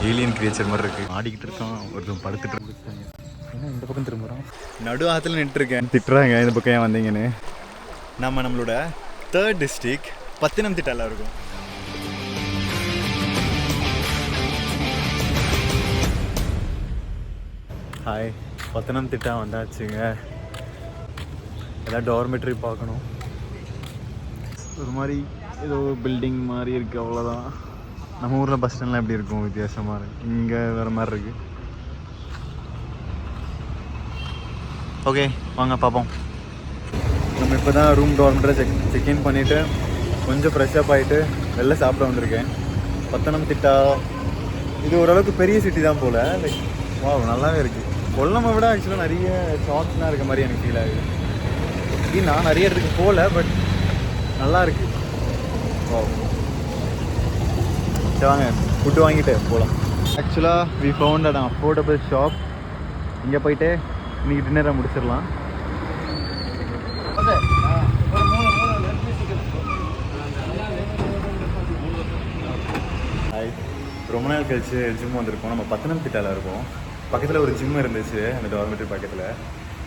Alien creature மாதிரி இருக்குது. ஆடிக்கிட்டு இருக்கான், ஒருத்தன் படுத்துட்டு இருக்காங்க. ஏன்னா இந்த பக்கம் திரும்புகிறான். நடு ஆற்றுல நின்றுருக்கேன், திட்டுறாங்க இந்த பக்கம் ஏன் வந்தீங்கன்னு. நம்மளோட 3rd டிஸ்ட்ரிக்ட் பத்தனம்திட்டால இருக்கும். ஹாய், பத்தனம்திட்டா வந்தாச்சுங்க. ஏதாவது டார்மெட்ரி பார்க்கணும். ஒரு மாதிரி ஏதோ பில்டிங் மாதிரி இருக்குது, அவ்வளோதான். நம்ம ஊரில் பஸ் ஸ்டாண்ட்லாம் எப்படி இருக்கும், வித்தியாசமாக இருக்குது. இங்கே வேறு மாதிரி இருக்குது. ஓகே வாங்க பார்ப்போம். நம்ம இப்போ தான் ரூம் டார்மெட்ரி செக்இன் பண்ணிவிட்டு கொஞ்சம் ஃப்ரெஷ்ஷப் ஆகிட்டு வெளில சாப்பிட வந்திருக்கேன். பத்தனம்திட்டா இது ஓரளவுக்கு பெரிய சிட்டி தான் போல். லைக் வா நல்லாவே இருக்குது. கொல்லமை விட ஆக்சுவலாக நிறைய ஷாப்ஸ்லாம் இருக்க மாதிரி எனக்கு ஃபீல் ஆகுது. நான் நிறைய இடத்துக்கு போகல, பட் நல்லா இருக்குது. வா சரி வாங்க ஃபுட்டு வாங்கிட்டு போகலாம். ஆக்சுவலாக we found at affordable shop. இங்கே போயிட்டு இன்றைக்கி டின்னரை முடிச்சிடலாம். ஹாய், ரொம்ப நாள் கழிச்சு ஜிம் வந்திருக்கோம். நம்ம பத்தனம்திட்டாவில் இருக்கோம். பக்கத்தில் ஒரு ஜிம் இருந்துச்சு அந்த டார்மெட்ரி பக்கத்தில்.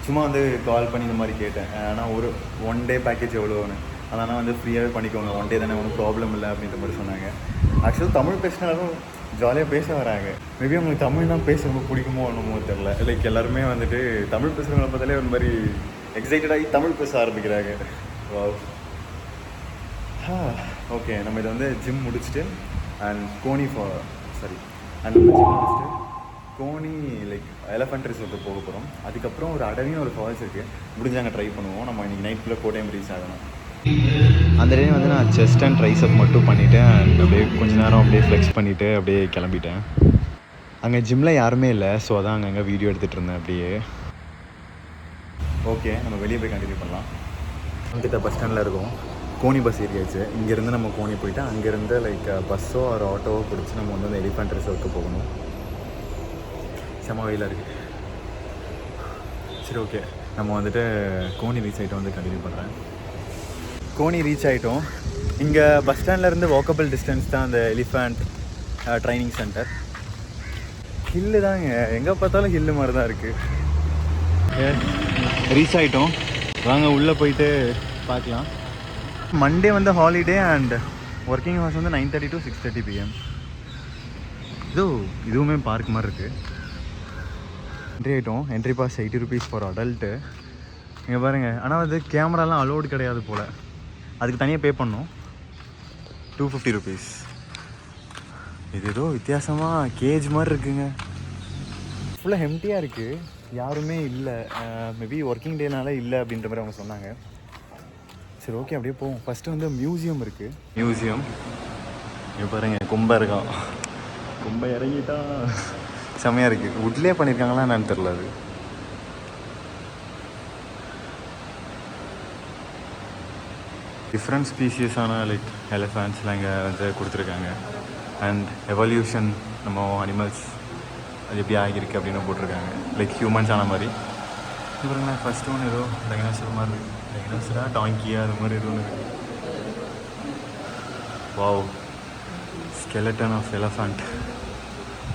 சும்மா வந்து கால் பண்ணி இந்த மாதிரி கேட்டேன். ஆனால் ஒரு 1 டே பேக்கேஜ் எவ்வளோன்னு. அதனால் வந்து ஃப்ரீயாகவே பண்ணிக்கோங்க, 1 டே தானே, ஒன்றும் ப்ராப்ளம் இல்லை அப்படின்ற மாதிரி சொன்னாங்க. ஆக்சுவலாக தமிழ் பேசினாலும் ஜாலியாக பேச வராங்க. மேபி அவங்களுக்கு தமிழ் தான் பேச ரொம்ப பிடிக்குமோ ஒன்றுமோ தெரில. லைக் எல்லாருமே வந்துட்டு தமிழ் பேசுகிறவங்கள பார்த்தாலே ஒரு மாதிரி எக்ஸைட்டடாகி தமிழ் பேச ஆரம்பிக்கிறாங்க. வாவ். ஓகே, நம்ம இதை வந்து ஜிம் முடிச்சுட்டு அண்ட் கோனி அண்ட் ஜிம் முடிச்சுட்டு கோனி லைக் எலஃபண்ட் ரிசோர்ட்டுக்கு போக போகிறோம். அதுக்கப்புறம் ஒரு அடவியும் ஒரு ஃபால்ஸ் இருக்குது, முடிஞ்சாங்க ட்ரை பண்ணுவோம். நம்ம இன்றைக்கி நைட்டுக்குள்ளே கோட்டையம் ரீச் ஆகணும். அந்த டே வந்து நான் செஸ்ட் அண்ட் ட்ரைசப் மட்டும் பண்ணிவிட்டேன். அண்ட் அப்படியே கொஞ்ச நேரம் அப்படியே ஃப்ளெக்ஸ் பண்ணிவிட்டு அப்படியே கிளம்பிட்டேன். அங்கே ஜிம்மில் யாருமே இல்லை, ஸோ அதான் அங்கங்கே வீடியோ எடுத்துகிட்டு இருந்தேன் அப்படியே. ஓகே, நம்ம வெளியே போய் கண்டினியூ பண்ணலாம். கிட்ட பஸ் ஸ்டாண்டில் இருக்கும். கோனி பஸ் ஏறியாச்சு. இங்கேருந்து நம்ம கோனி போயிட்டு அங்கேருந்து லைக் பஸ்ஸோ ஒரு ஆட்டோவோ பிடிச்சி நம்ம வந்து அந்த எலிஃபண்ட் ரிசோர்ட்டுக்கு போகணும். செம வெயிலாக இருக்குது. சரி ஓகே, நம்ம வந்துட்டு கோனி ரீச் ஆகிட்டோம், வந்து கண்டினியூ பண்ணுறேன். கோனி ரீச் ஆகிட்டோம். இங்கே பஸ் ஸ்டாண்ட்லேருந்து வாக்கபிள் டிஸ்டன்ஸ் தான் அந்த எலிஃபண்ட் ட்ரைனிங் சென்டர். ஹில்லு தாங்க, எங்கே பார்த்தாலும் ஹில்லு மாதிரி தான் இருக்குது. ரீச் ஆகிட்டோம், வாங்க உள்ளே போயிட்டு பார்க்கலாம். மண்டே வந்து ஹாலிடே அண்ட் ஒர்க்கிங் ஹவர்ஸ் வந்து 9:30 to 6:30 PM. இதுவுமே பார்க் மாதிரி இருக்குது. என்ட்ரி ஆகிட்டோம். Entry pass 80 rupees for adult. இங்கே பாருங்கள், ஆனால் வந்து கேமராலாம் அலோடு கிடையாது போல், அதுக்கு தனியாக பே பண்ணோம். 250 rupees. இது ஏதோ வித்தியாசமாக கேஜ் மாதிரி இருக்குங்க. ஃபுல்லாக எம்டியாக இருக்குது, யாருமே இல்லை. மேபி ஒர்க்கிங் டேனால இல்லை அப்படின்ற மாதிரி அவங்க சொன்னாங்க. சரி ஓகே, அப்படியே போவோம். ஃபஸ்ட்டு வந்து மியூசியம் இருக்குது. மியூசியம் இங்கே பாருங்கள், கொம்பை இருக்கான். கொம்பை இறங்கிட்டா செம்மையாக இருக்குது. வுட்லேயே பண்ணியிருக்காங்களா என்னன்னு தெரில. அது டிஃப்ரெண்ட் ஸ்பீஷீஸான லைக் எலிஃபண்ட்ஸ்லாம் இங்கே வந்து கொடுத்துருக்காங்க. அண்ட் எவல்யூஷன் நம்ம அனிமல்ஸ் அது எப்படி ஆகியிருக்கு அப்படின்னு போட்டிருக்காங்க. லைக் ஹியூமன்ஸ் ஆன மாதிரி. இவருங்களேன் ஃபஸ்ட்டு ஒன்று ஏதோ டைனோசர் மாதிரி இருக்குது. டைனோசரா டாங்கியா அது மாதிரி எதுவும் இருக்குது. Wow, skeleton of elephant.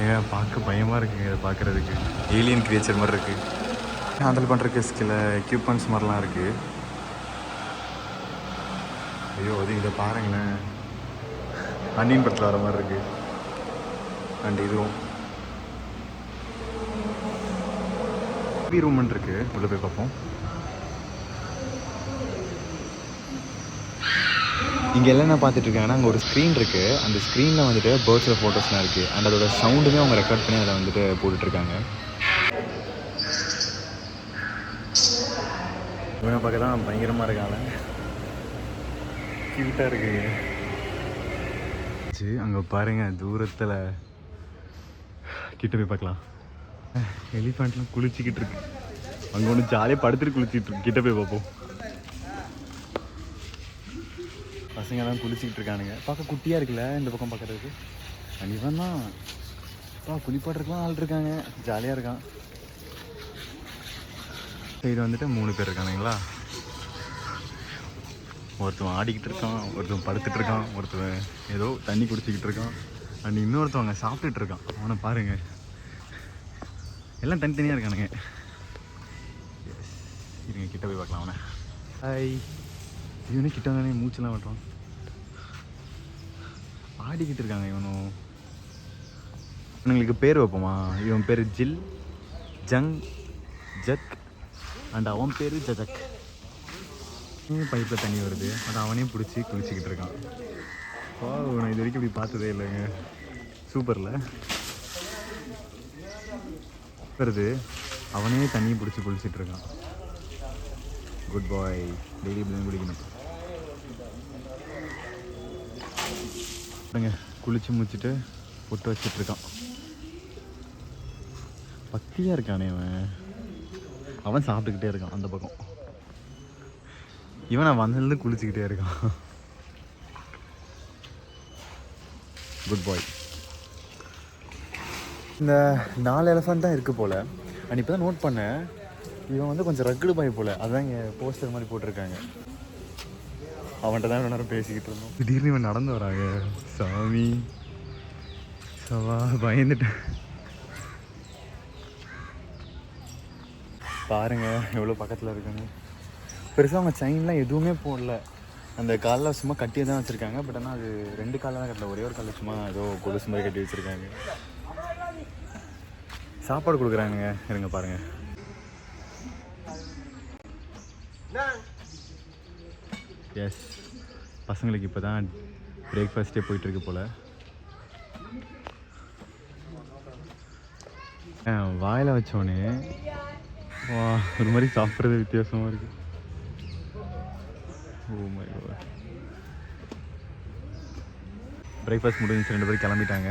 ஏங்க பார்க்க பயமாக இருக்குங்க இதை பார்க்குறதுக்கு. ஏலியன் கிரியேச்சர் மாதிரி இருக்குது. ஹேண்டில் பண்ணுறதுக்கு சில எக்யூப்மெண்ட்ஸ் மாதிரிலாம் இருக்குது. ஐயோ அது இதை பாருங்களேன், அன்னியின் படத்தில் வர மாதிரி இருக்குது. அண்ட் இதுவும் ரூம் இருக்குது, உள்ளே போய் பார்ப்போம். இங்கே எல்லாம் என்ன பார்த்துட்ருக்காங்கன்னா, அங்கே ஒரு ஸ்க்ரீன் இருக்குது. அந்த ஸ்க்ரீனில் வந்துட்டு பேர்ட்ஸோட ஃபோட்டோஸ்லாம் இருக்குது. அண்ட் அதோட சவுண்டுமே அவங்க ரெக்கார்ட் பண்ணி அதை வந்துட்டு போட்டுட்ருக்காங்க. இவனை பார்க்க தான் பயங்கரமாக இருக்காங்க, க்யூட்டாக இருக்குங்க. அங்கே பாருங்கள், தூரத்தில் கிட்ட போய் பார்க்கலாம். எலிஃபண்ட்லாம் குளிச்சிக்கிட்டு இருக்கு. அங்கே ஒன்று ஜாலியாக படுத்துட்டு குளிச்சிட்டு இருக்கு. கிட்ட போய் பார்ப்போம். பசங்கெல்லாம் குளிச்சிக்கிட்டு இருக்கானுங்க. பார்க்க குட்டியாக இருக்குல்ல இந்த பக்கம் பார்க்குறதுக்கு. இவன் தான் குளிப்பாட்டுறதுக்குலாம் ஆள் இருக்காங்க, ஜாலியாக இருக்கான். இது வந்துட்டு 3 பேர் இருக்கானுங்களா. ஒருத்தன் ஆடிக்கிட்டு இருக்கான், ஒருத்தன் படுத்துட்டு இருக்கான், ஒருத்தன் ஏதோ தண்ணி குடிச்சிக்கிட்டு இருக்கான். அண்ட் இன்னொருத்தவங்க சாப்பிட்டுட்டு இருக்கான், அவனை பாருங்கள். எல்லாம் தனித்தனியாக இருக்கானுங்க. இருங்க கிட்ட போய் பார்க்கலாம் அவனை. ஹாய். இவனே கிட்ட வந்தானே மூச்செல்லாம் விட்டுறான். ஆடிக்கிட்டு இருக்காங்க இவனும். இவனுங்களுக்கு பேர் வைப்போமா? இவன் பேர் ஜில், ஜங், ஜக் அண்ட் அவன் பேர் ஜஜக். பைப்பில் தண்ணி வருது, அதை அவனையும் பிடிச்சி குளிச்சுக்கிட்டு இருக்கான். நான் இது வரைக்கும் இப்படி பார்த்ததே இல்லைங்க. சூப்பரில் வருது, அவனே தண்ணியை பிடிச்சி குளிச்சுட்டு இருக்கான். குட் பாய். டெய்லி இப்படி தான் குளிக்கணும். குளிச்சு முடிச்சுட்டு பொட்டு வச்சிட்ருக்கான். பக்தியாக இருக்கானே அவன் சாப்பிட்டுக்கிட்டே இருக்கான் அந்த பக்கம். இவன் வந்ததுலேருந்து குளிச்சுக்கிட்டே இருக்கான். குட் பாய். இந்த 4 எலஃபண்ட் தான் இருக்குது போல். அண்ட் இப்போ தான் நோட் பண்ணேன், இவன் வந்து கொஞ்சம் ரக்குடு பாய் போல். அதுதான் இங்கே போஸ்டர் மாதிரி போட்டிருக்காங்க. அவன்கிட்ட தான் நேரம் பேசிக்கிட்டு இருந்தோம். திடீர்னு இவன் நடந்து வராங்க. சாமி சவா, பயந்துட்டேன். பாருங்கள் எவ்வளோ பக்கத்தில் இருக்குன்னு. பெருசாக அவங்க செயின்லாம் எதுவுமே போடல. அந்த காலில் சும்மா கட்டியே தான் வச்சுருக்காங்க. பட் ஆனால் அது 2 காலில் தான் கட்டல, ஒரே ஒரு காலில் சும்மா ஏதோ கொலுசு மாதிரி கட்டி வச்சுருக்காங்க. சாப்பாடு கொடுக்குறாங்க. இருங்க பாருங்கள். எஸ், பசங்களுக்கு இப்போ தான் பிரேக்ஃபாஸ்ட்டே போயிட்டுருக்கு போல். வாயில் வச்சோன்னே வா, ஒரு மாதிரி சாப்பிட்றது வித்தியாசமாக இருக்குது. Oh my God. பிரேக்ஃபாஸ்ட் முடிஞ்சிச்சு, 2 பேரும் கிளம்பிட்டாங்க.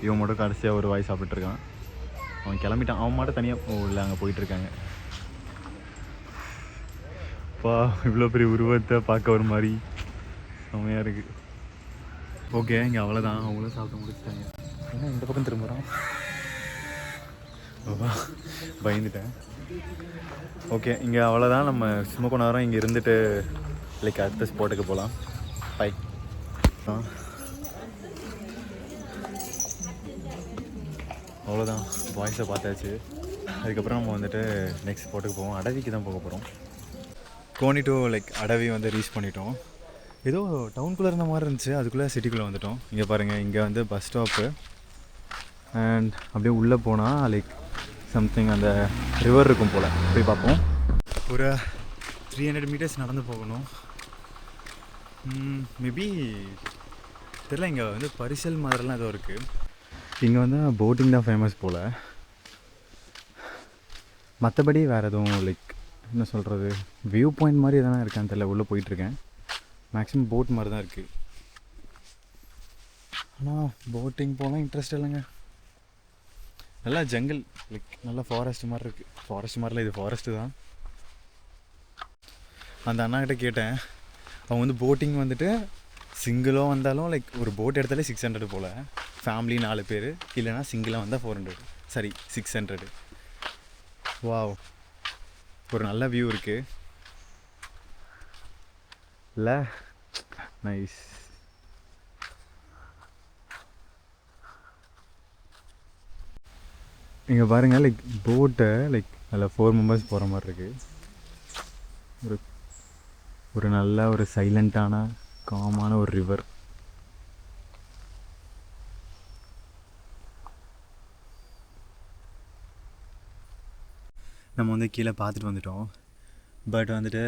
இவன் மட்டும் கடைசியாக ஒரு வாய் சாப்பிட்டுருக்கான். அவன் கிளம்பிட்டான். அவன் மட்டும் தனியாக இல்லை, அங்கே போயிட்டுருக்காங்க. அப்பா, இவ்வளோ பெரிய உருவத்தை பார்க்க ஒரு மாதிரி செம்மையாக இருக்குது. ஓகே, இங்கே அவ்வளோதான். அவங்களும் சாப்பிட்டு முடிச்சிட்டாங்க. ஏன்னா இந்த பக்கம் திரும்புகிறான். ஓவா, பயந்துட்டேன். ஓகே, இங்கே அவ்வளோதான். நம்ம சும்மா கொஞ்ச நேரம் இங்கே இருந்துட்டு லைக் அடுத்த ஸ்பாட்டுக்கு போகலாம். பை. அவ்வளோதான், பாய்ஸை பார்த்தாச்சு. அதுக்கப்புறம் நம்ம வந்துட்டு நெக்ஸ்ட் ஸ்பாட்டுக்கு போவோம். அடவிக்கு தான் போக போகிறோம். கோனி டு லைக் அடவி வந்து ரீச் பண்ணிட்டோம். ஏதோ டவுனுக்குள்ளே இருந்த மாதிரி இருந்துச்சு, அதுக்குள்ளே சிட்டிக்குள்ளே வந்துட்டோம். இங்கே பாருங்கள், இங்கே வந்து பஸ் ஸ்டாப்பு. அண்ட் அப்படியே உள்ளே போனால் லைக் சம்திங் அந்த ரிவர் இருக்கும் போல். போய் பார்ப்போம். ஒரு 300 மீட்டர்ஸ் நடந்து போகணும். மேபி தெரியல. இங்கே வந்து பரிசல் மாதிரிலாம் ஏதோ இருக்குது. இங்கே வந்து போட்டிங் தான் ஃபேமஸ் போல். மற்றபடி வேறு எதுவும் லைக் என்ன சொல்கிறது, வியூ பாயிண்ட் மாதிரி எதனா இருக்கான்னு தெரியல. உள்ளே போயிட்டுருக்கேன். மேக்ஸிமம் போட் மாதிரி தான் இருக்குது. ஆனால் போட்டிங் போனால் இன்ட்ரெஸ்ட் இல்லைங்க. நல்லா ஜங்கிள் லைக் நல்லா ஃபாரஸ்ட் மாதிரி இருக்குது. ஃபாரஸ்ட் மாதிரிலாம், இது ஃபாரஸ்ட்டு தான். அந்த அண்ணாக்கிட்ட கேட்டேன். அவங்க வந்து போட்டிங் வந்துட்டு சிங்கிளாக வந்தாலும் லைக் ஒரு போட் எடுத்தாலே 600 போல். ஃபேமிலி 4 பேர், இல்லைனா சிங்கிளாக வந்தால் 400, சரி 600. வாவ், ஒரு நல்ல வியூ இருக்குது இல்லை? நைஸ். இங்கே பாருங்கள், லைக் போட்டை லைக் அதில் 4 மெம்பர்ஸ் போகிற மாதிரி இருக்குது. ஒரு நல்ல ஒரு சைலண்ட்டான காமான ஒரு ரிவர். நம்ம வந்து கீழே பார்த்துட்டு வந்துட்டோம். பட் வந்துட்டு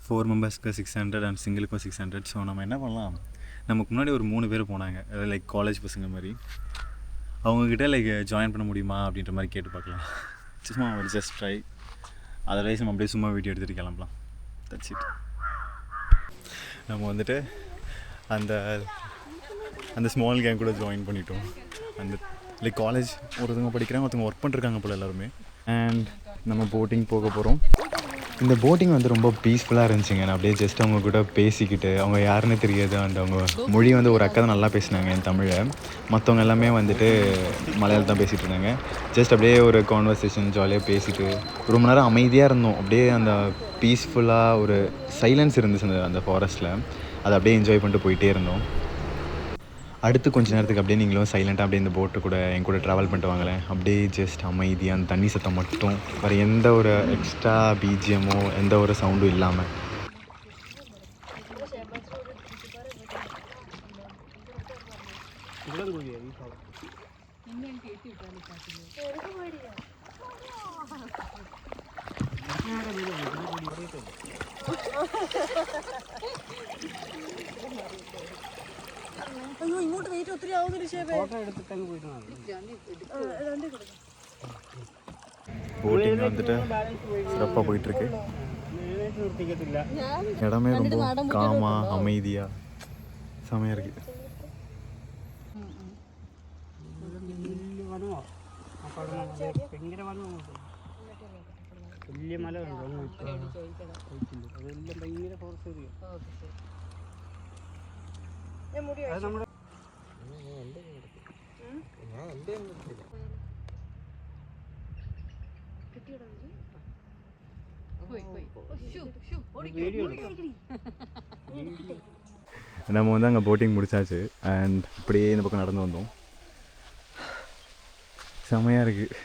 4 மெம்பர்ஸ்க்கு 600 அண்ட் சிங்கிளுக்கும் 600. ஸோ நம்ம என்ன பண்ணலாம், நமக்கு முன்னாடி ஒரு 3 பேர் போனாங்க, அதாவது லைக் காலேஜ் பசங்க மாதிரி. அவங்கக்கிட்ட லைக் ஜாயின் பண்ண முடியுமா அப்படின்ற மாதிரி கேட்டு பார்க்கலாம். சும்மா ஒரு ஜஸ்ட் ட்ரை. அதர்வைஸ் நம்ம அப்படியே சும்மா வீடியோ எடுத்துகிட்டு கிளம்பலாம். That's it. நம்ம வந்துட்டு அந்த ஸ்மால் கேங் கூட ஜாயின் பண்ணிட்டோம். அந்த லைக் காலேஜ் ஒருத்தவங்க படிக்கிறாங்க, ஒருத்தவங்க ஒர்க் பண்ணிருக்காங்க போல் எல்லாருமே. அண்ட் நம்ம போட்டிங் போக போகிறோம். இந்த போட்டிங் வந்து ரொம்ப பீஸ்ஃபுல்லாக இருந்துச்சுங்க. நான் அப்படியே ஜஸ்ட் அவங்க கூட பேசிக்கிட்டு, அவங்க யாருன்னு தெரியாது. அந்த அவங்க மொழி வந்து ஒரு அக்கா தான் நல்லா பேசினாங்க என் தமிழை. மற்றவங்க எல்லாமே வந்துட்டு மலையாளம் தான் பேசிகிட்டு இருந்தாங்க. ஜஸ்ட் அப்படியே ஒரு கான்வர்சேஷன் ஜாலியாக பேசிட்டு ரொம்ப நேரம் அமைதியாக இருந்தோம். அப்படியே அந்த பீஸ்ஃபுல்லாக ஒரு சைலன்ஸ் இருந்துச்சு அந்த ஃபாரஸ்ட்டில். அதை அப்படியே என்ஜாய் பண்ணிட்டு போயிட்டே இருந்தோம். அடுத்து கொஞ்ச நேரத்துக்கு அப்படியே நீங்களும் சைலண்ட்டாக அப்படியே இந்த போட்டு கூட என் கூட ட்ராவல் பண்ணிட்டு வாங்களேன். அப்படியே ஜஸ்ட் அமைதியாக அந்த தண்ணி சத்தம் மட்டும், வேறு எந்த ஒரு எக்ஸ்ட்ரா பிஜிஎம்மோ எந்த ஒரு சவுண்டும் இல்லாமல். അയ്യോ ഇങ്ങോട്ട് വെയിറ്റ് ഒത്തിരി ആവുന്നില്ല. போட்டிங் வந்துட்டு சிறப்பாக போயிட்டுருக்கு. இடமே ரொம்ப காமாக அமைதியாக செமையாக இருக்குது. വലിയ മല അതെല്ലാം ഭയങ്കര ഫോറസ്റ്റ് ഏരിയ. நம்ம வந்து அங்கே போட்டிங் முடிச்சாச்சு. அண்ட் இப்படியே இந்த பக்கம் நடந்து வந்தோம். செமையாக இருக்குது.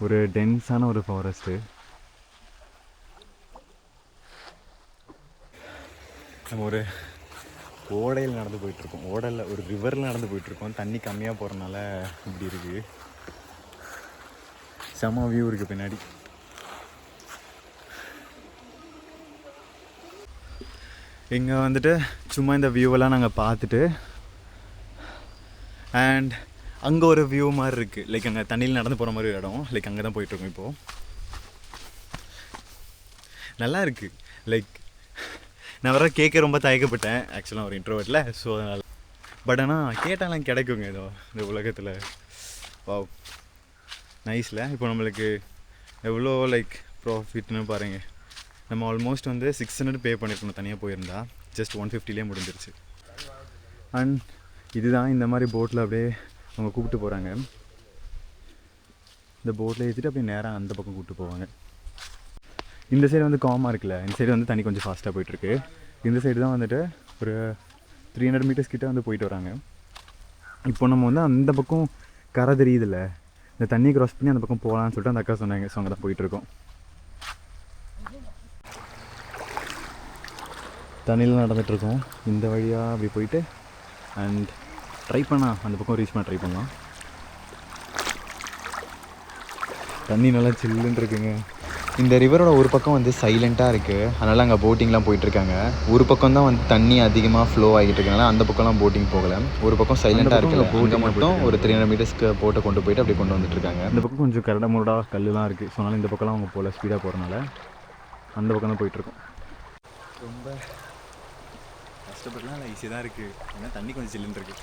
ஒரு டென்ஸான ஒரு ஃபாரஸ்ட்டு. நம்ம ஒரு ஓடையில் நடந்து போயிட்டுருக்கோம். ஓடையில் ஒரு ரிவரில் நடந்து போயிட்டுருக்கோம். தண்ணி கம்மியாக போகிறனால இப்படி இருக்குது. செம வியூ இருக்குது பின்னாடி. இங்கே வந்துட்டு சும்மா இந்த வியூவெல்லாம் நாங்கள் பார்த்துட்டு, அண்ட் அங்கே ஒரு வியூ மாதிரி இருக்குது. லைக் அங்கே தண்ணியில் நடந்து போகிற மாதிரி ஒரு இடம். லைக் அங்கே தான் போயிட்டுருக்கோம் இப்போது. நல்லா இருக்குது. லைக் நான் வர கேட்க ரொம்ப தயக்கப்பட்டேன் ஆக்சுவலாக ஒரு இன்ட்ரோவர்ட்டில். ஸோ அதனால் பட் ஆனால் கேட்டாலாம் கிடைக்குங்க ஏதோ இந்த உலகத்தில். வாவ் நைஸில். இப்போ நம்மளுக்கு எவ்வளோ லைக் ப்ராஃபிட்னு பாருங்கள். நம்ம ஆல்மோஸ்ட் வந்து 600 பே பண்ணியிருக்கணும் தனியாக போயிருந்தா. ஜஸ்ட் 150லே முடிஞ்சிருச்சு. அண்ட் இதுதான் இந்த மாதிரி போட்டில் அப்படியே அவங்க கூப்பிட்டு போகிறாங்க. இந்த போட்டில் ஏற்றிட்டு அப்படியே நேராக அந்த பக்கம் கூப்பிட்டு போவாங்க. இந்த சைடு வந்து காமாக இருக்குல்ல, இந்த சைடு வந்து தண்ணி கொஞ்சம் ஃபாஸ்ட்டாக போயிட்டுருக்கு. இந்த சைடு தான் வந்துட்டு ஒரு 300 மீட்டர்ஸ் கிட்டே வந்து போயிட்டு வராங்க. இப்போ நம்ம வந்து அந்த பக்கம் கரை தெரியுதில்ல, இந்த தண்ணியை க்ராஸ் பண்ணி அந்த பக்கம் போகலான்னு சொல்லிட்டு அந்த அக்கா சொன்னாங்க. ஸோ அங்கே தான் போயிட்டுருக்கோம். தண்ணியில் நடந்துகிட்ருக்கோம். இந்த வழியாக அப்படி போயிட்டு அண்ட் ட்ரை பண்ணால் அந்த பக்கம் ரீச் பண்ண ட்ரை பண்ணலாம். தண்ணி நல்லா சில்லுன்னு இருக்குங்க. இந்த ரிவரோட ஒரு பக்கம் வந்து சைலண்ட்டாக இருக்குது. அதனால் அங்கே போட்டிங்லாம் போயிட்டுருக்காங்க. ஒரு பக்கம் தான் வந்து தண்ணி அதிகமாக ஃப்ளோ ஆகிட்டு இருக்கனால அந்த பக்கம்லாம் போட்டிங் போகலை. ஒரு பக்கம் சைலண்ட்டாக இருக்குல்ல, போட்டிங் மட்டும் ஒரு 300 மீட்டர்ஸ்க்கு போட்டை கொண்டு போயிட்டு அப்படியே கொண்டு வந்துட்டுருக்காங்க. இந்த பக்கம் கொஞ்சம் கரட முரடாக கல்லுலாம் இருக்குது. ஸோ அதனால் இந்த பக்கம்லாம் அவங்க போகல, ஸ்பீடாக போகிறனால அந்த பக்கம் தான் போயிட்டுருக்கோம். ரொம்ப கஷ்டப்பட்டுலாம் இல்லை, ஈஸியாக தான் இருக்குது. ஏன்னா தண்ணி கொஞ்சம் சில்லுன்னு இருக்குது.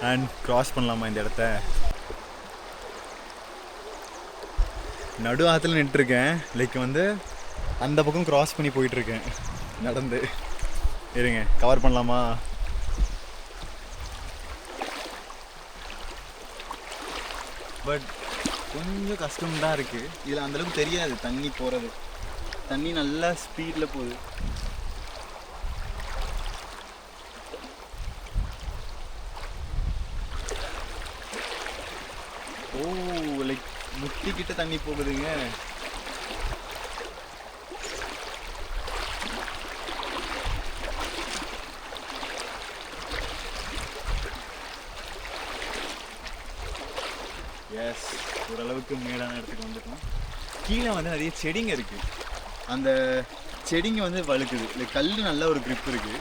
அண்ட் க்ராஸ் பண்ணலாமா இந்த இடத்த? நடு ஆற்றுல நின்றுருக்கேன். லைக் வந்து அந்த பக்கம் க்ராஸ் பண்ணி போயிட்டுருக்கேன் நடந்து. இருங்க கவர் பண்ணலாமா? பட் கொஞ்சம் கஷ்டம்தான் இருக்குது. இதில் அந்தளவுக்கு தெரியாது தண்ணி போகிறது. தண்ணி நல்லா ஸ்பீடில் போகுது. ஓ லைக் முட்டிக்கிட்ட தண்ணி போகுதுங்க. எஸ், ஓரளவுக்கு மேடான இடத்துக்கு வந்துட்டோம். கீழே வந்து நிறைய செடிங்க இருக்குது. அந்த செடிங்க வந்து வழுக்குது. இல்லை கல் நல்ல ஒரு grip இருக்குது.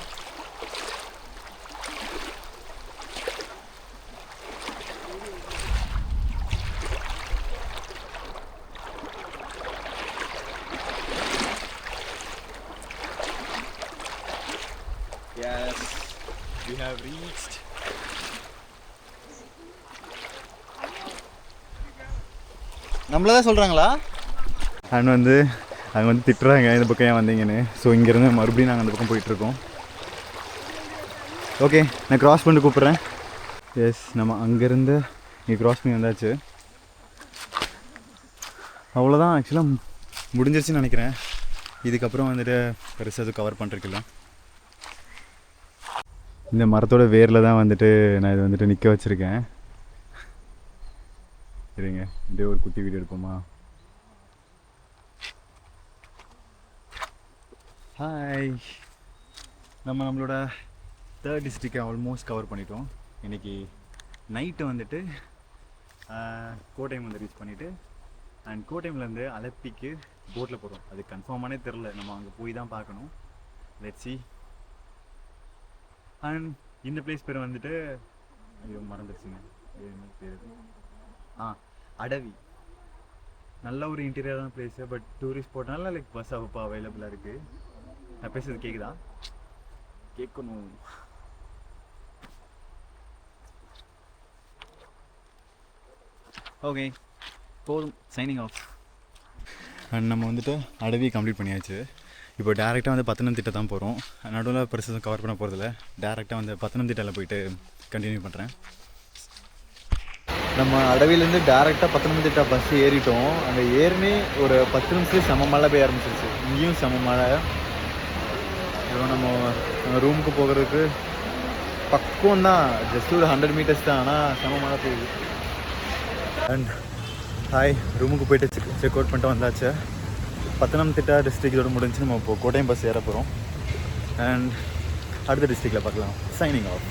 Yes, we have reached. நம்மள தான் சொல்கிறாங்களா? அண்ட் வந்து அங்கே வந்து திட்டுறாங்க இந்த பக்கம் ஏன் வந்தீங்கன்னு. ஸோ இங்கேருந்து மறுபடியும் நாங்கள் அந்த பக்கம் போயிட்டுருக்கோம். ஓகே, நான் க்ராஸ் பண்ணி கூப்பிட்றேன். எஸ், நம்ம அங்கேருந்து இங்கே க்ராஸ் பண்ணி வந்தாச்சு. அவ்வளோதான், ஆக்சுவலாக முடிஞ்சிருச்சுன்னு நினைக்கிறேன். இதுக்கப்புறம் வந்துட்டு பெருசாக எதுவும் கவர் பண்ணுறதுக்கில்ல. இந்த மரத்தோட வேரில் தான் வந்துட்டு நான் இது வந்துட்டு நிற்க வச்சுருக்கேன். சரிங்க, இதே ஒரு குட்டி வீடியோ எடுப்போமா? ஹாய், நம்மளோட 3rd டிஸ்ட்ரிக்டை ஆல்மோஸ்ட் கவர் பண்ணிட்டோம். இன்றைக்கி நைட்டு வந்துட்டு கோட்டையம் வந்து ரீச் பண்ணிவிட்டு அண்ட் கோட்டையம்லேருந்து அலப்பிக்கு போட்டில் போகிறோம். அது கன்ஃபார்மானே தெரில, நம்ம அங்கே போய் தான் பார்க்கணும். Let's see. அண்ட் இந்த பிளேஸ் பேர் வந்துட்டு ஐயோ மறந்துடுச்சுங்க, என்ன பேர்? அடவி. நல்ல ஒரு இன்டீரியரான பிளேஸு, பட் டூரிஸ்ட் ஸ்பாட்னால லைக் பஸ் அப்போ அவைலபிளாக இருக்குது. நான் பேசுறது கேட்குதா? கேட்கணும். ஓகே, போதும், சைனிங் ஆஃப். அண்ட் நம்ம வந்துட்டு அடவி கம்ப்ளீட் பண்ணியாச்சு. இப்போ டேரெக்டாக வந்து பத்தனம்திட்டை தான் போகிறோம். நடுவில் பெருசாக கவர் பண்ண போகிறதில்ல. டேரெக்டாக வந்து பத்தனம்திட்டையில் போயிட்டு கண்டினியூ பண்ணுறேன். நம்ம அடவிலேருந்து டேரெக்டாக பத்தனம்திட்டா பஸ் ஏறிட்டோம். அங்கே ஏறினே ஒரு 10 நிமிஷத்துலேயே செம மழை பெய்ய ஆரம்பிச்சிருச்சு. இங்கேயும் செம மழை. இப்போ நம்ம ரூமுக்கு போகிறதுக்கு பக்கம் தான், ஜஸ்ட் ஒரு 100 மீட்டர்ஸ் தான், ஆனால் செம மழை பெய்யுது. அண்ட் ஹாய், ரூமுக்கு போய்ட்டு செக் அவுட் பண்ணிட்டு வந்தாச்சு. பத்தனம்திட்டா டிஸ்ட்ரிக்டோட முடிஞ்சு நம்ம இப்போ கோட்டையம் பஸ் ஏற போகிறோம். அண்ட் அடுத்த டிஸ்ட்ரிக்டில் பார்க்கலாம். Signing off.